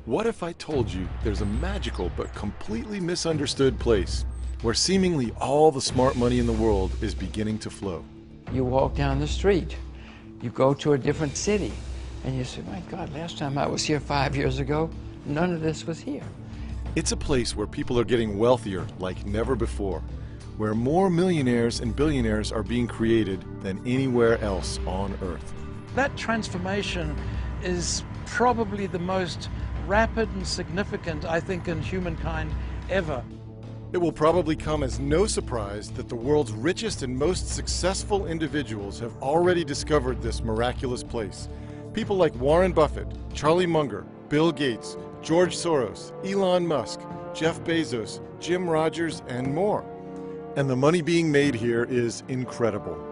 What if I told you there's a magical but completely misunderstood place where seemingly all the smart money in the world is beginning to flow? You walk down the street, you go to a different city, and you say, my God, last time I was here 5 years ago, none of this was here. It's a place where people are getting wealthier like never before, where more millionaires and billionaires are being created than anywhere else on Earth. That transformation is probably the most rapid and significant, I think, in humankind ever. It will probably come as no surprise that the world's richest and most successful individuals have already discovered this miraculous place. People like Warren Buffett, Charlie Munger, Bill Gates, George Soros, Elon Musk, Jeff Bezos, Jim Rogers, and more. And the money being made here is incredible.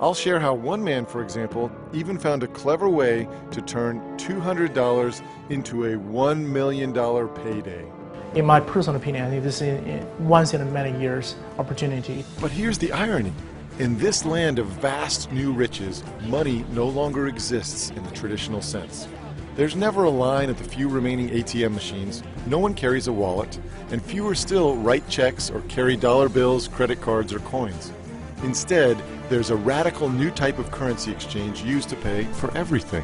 I'll share how one man, for example, even found a clever way to turn $200 into a $1 million payday. In my personal opinion, I think this is a once in a many years opportunity. But here's the irony. In this land of vast new riches, money no longer exists in the traditional sense. There's never a line at the few remaining ATM machines, no one carries a wallet, and fewer still write checks or carry dollar bills, credit cards, or coins. Instead, there's a radical new type of currency exchange used to pay for everything.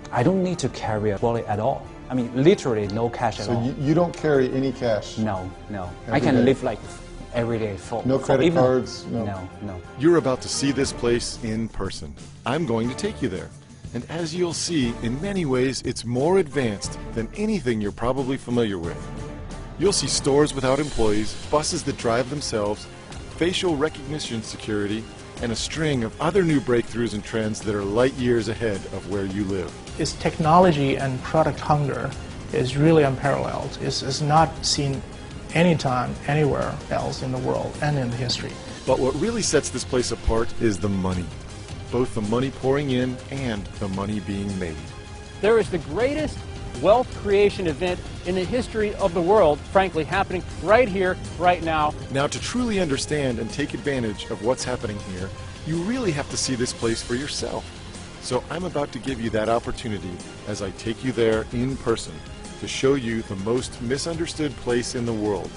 I don't need to carry a wallet at all. I mean, literally no cash at all. So you don't carry any cash? No. I can live like every day full. No credit cards? No. You're about to see this place in person. I'm going to take you there. And as you'll see, in many ways, it's more advanced than anything you're probably familiar with. You'll see stores without employees, buses that drive themselves, facial recognition security, and a string of other new breakthroughs and trends that are light years ahead of where you live. Its technology and product hunger is really unparalleled. It's not seen anytime, anywhere else in the world and in the history. But what really sets this place apart is the money. Both the money pouring in and the money being made. There is the greatest wealth creation event in the history of the world, frankly, happening right here, right now. Now, to truly understand and take advantage of what's happening here, you really have to see this place for yourself. So I'm about to give you that opportunity as I take you there in person to show you the most misunderstood place in the world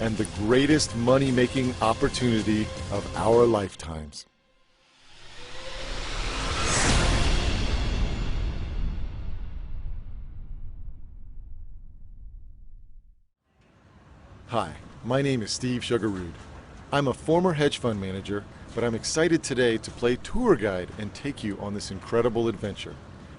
and the greatest money-making opportunity of our lifetimes. Hi, my name is Steve Sugarrood. I'm a former hedge fund manager, but I'm excited today to play tour guide and take you on this incredible adventure.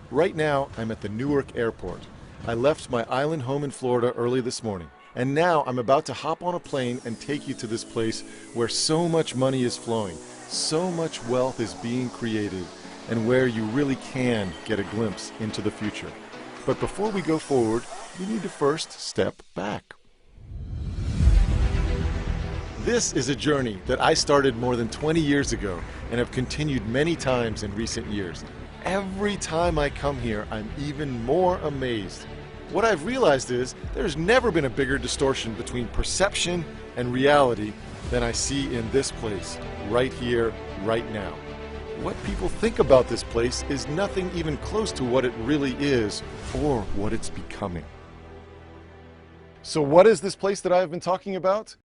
Right now, I'm at the Newark Airport. I left my island home in Florida early this morning, and now I'm about to hop on a plane and take you to this place where so much money is flowing, so much wealth is being created, and where you really can get a glimpse into the future. But before we go forward, we need to first step back. This is a journey that I started more than 20 years ago and have continued many times in recent years. Every time I come here, I'm even more amazed. What I've realized is there's never been a bigger distortion between perception and reality than I see in this place, right here, right now. What people think about this place is nothing even close to what it really is or what it's becoming. So what is this place that I've been talking about?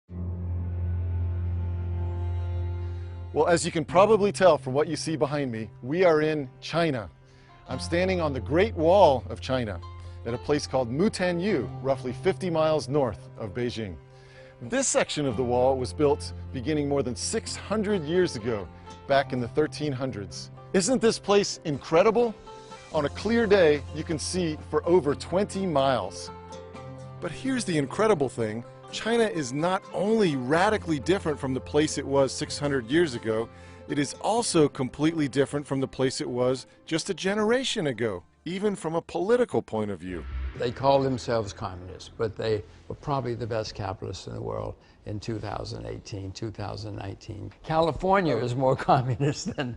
Well, as you can probably tell from what you see behind me, we are in China. I'm standing on the Great Wall of China at a place called Mutianyu, roughly 50 miles north of Beijing. This section of the wall was built beginning more than 600 years ago, back in the 1300s. Isn't this place incredible? On a clear day, you can see for over 20 miles. But here's the incredible thing. China is not only radically different from the place it was 600 years ago, it is also completely different from the place it was just a generation ago, even from a political point of view. They call themselves communists, but they were probably the best capitalists in the world in 2018, 2019. California is more communist than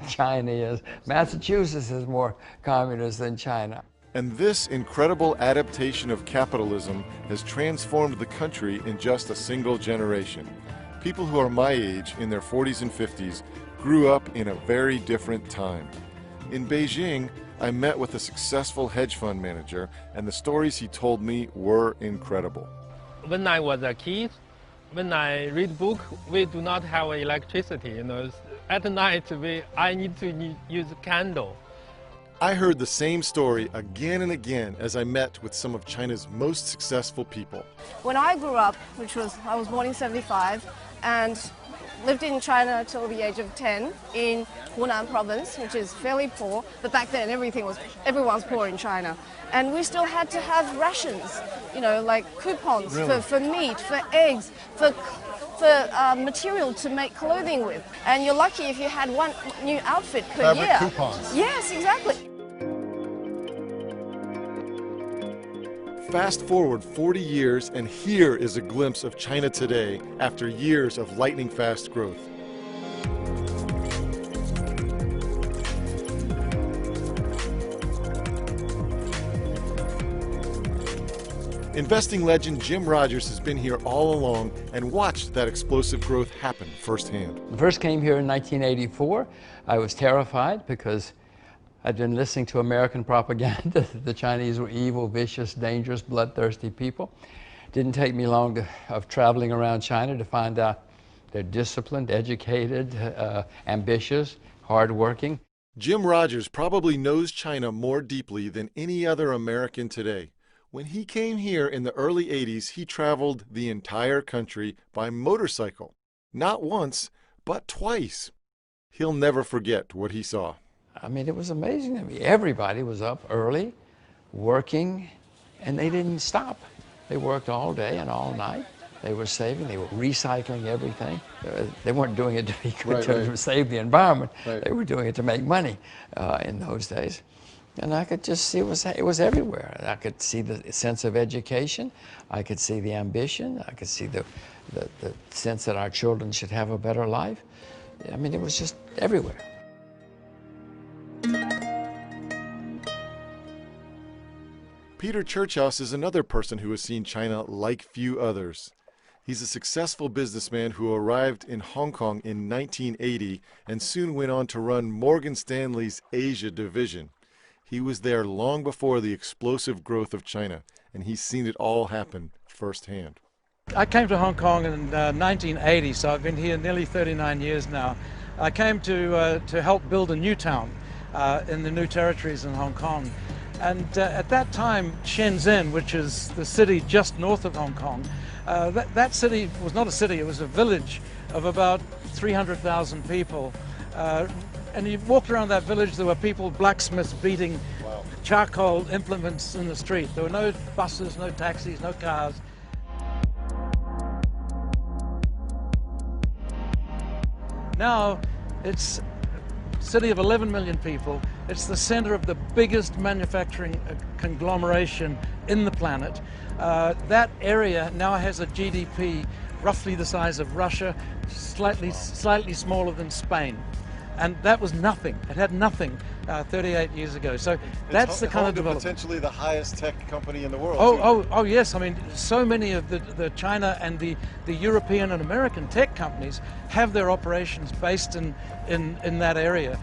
China is. Massachusetts is more communist than China. And this incredible adaptation of capitalism has transformed the country in just a single generation. People who are my age, in their 40s and 50s, grew up in a very different time. In Beijing, I met with a successful hedge fund manager, and the stories he told me were incredible. When I was a kid, when I read book, we do not have electricity. You know, at night I need to use a candle. I heard the same story again and again as I met with some of China's most successful people. When I grew up, I was born in 75, and lived in China till the age of 10 in Hunan province, which is fairly poor, but back then everyone's poor in China. And we still had to have rations, you know, like coupons for meat, for eggs, for material to make clothing with. And you're lucky if you had one new outfit per year. Fabric coupons. Yes, exactly. Fast forward 40 years, and here is a glimpse of China today after years of lightning-fast growth. Investing legend Jim Rogers has been here all along and watched that explosive growth happen firsthand. I first came here in 1984. I was terrified because I'd been listening to American propaganda. The Chinese were evil, vicious, dangerous, bloodthirsty people. Didn't take me long of traveling around China to find out they're disciplined, educated, ambitious, hardworking. Jim Rogers probably knows China more deeply than any other American today. When he came here in the early 80s, he traveled the entire country by motorcycle. Not once, but twice. He'll never forget what he saw. I mean, it was amazing to me. Everybody was up early, working, and they didn't stop. They worked all day and all night. They were saving, they were recycling everything. They weren't doing it to be good, to save the environment. They were doing it to make money in those days. And I could just see it was everywhere. I could see the sense of education. I could see the ambition. I could see the sense that our children should have a better life. I mean, it was just everywhere. Peter Churchhouse is another person who has seen China like few others. He's a successful businessman who arrived in Hong Kong in 1980 and soon went on to run Morgan Stanley's Asia division. He was there long before the explosive growth of China, and he's seen it all happen firsthand. I came to Hong Kong in 1980, so I've been here nearly 39 years now. I came to help build a new town in the new territories in Hong Kong. And at that time, Shenzhen, which is the city just north of Hong Kong, that city was not a city, it was a village of about 300,000 people. And you walked around that village, there were people, blacksmiths, beating charcoal implements in the street. There were no buses, no taxis, no cars. Now, it's a city of 11 million people. It's the center of the biggest manufacturing conglomeration in the planet. That area now has a GDP roughly the size of Russia, slightly smaller than Spain. And that was nothing. It had nothing 38 years ago. So that's the kind of development. Potentially the highest tech company in the world. Oh, yes. I mean, so many of the China and the European and American tech companies have their operations based in that area.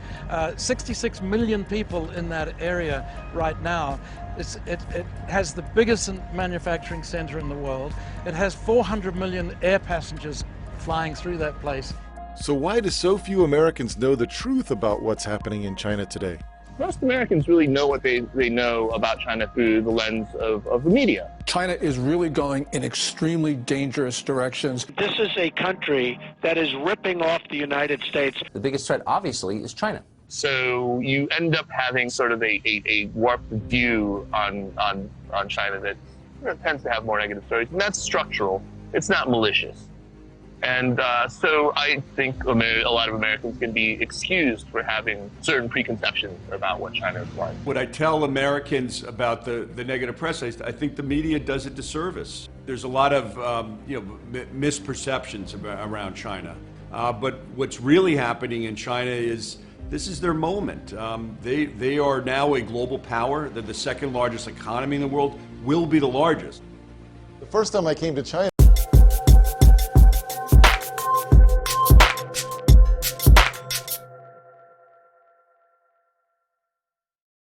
66 million people in that area right now. It has the biggest manufacturing center in the world. It has 400 million air passengers flying through that place. So why do so few Americans know the truth about what's happening in China today? Most Americans really know what they know about China through the lens of the media. China is really going in extremely dangerous directions. This is a country that is ripping off the United States. The biggest threat, obviously, is China. So you end up having sort of a warped view on China that tends to have more negative stories, and that's structural. It's not malicious. And so I think a lot of Americans can be excused for having certain preconceptions about what China is like. What I tell Americans about the negative press, I think the media does a disservice. There's a lot of misperceptions around China. But what's really happening in China is this is their moment. They are now a global power. They're the second largest economy in the world, will be the largest. The first time I came to China,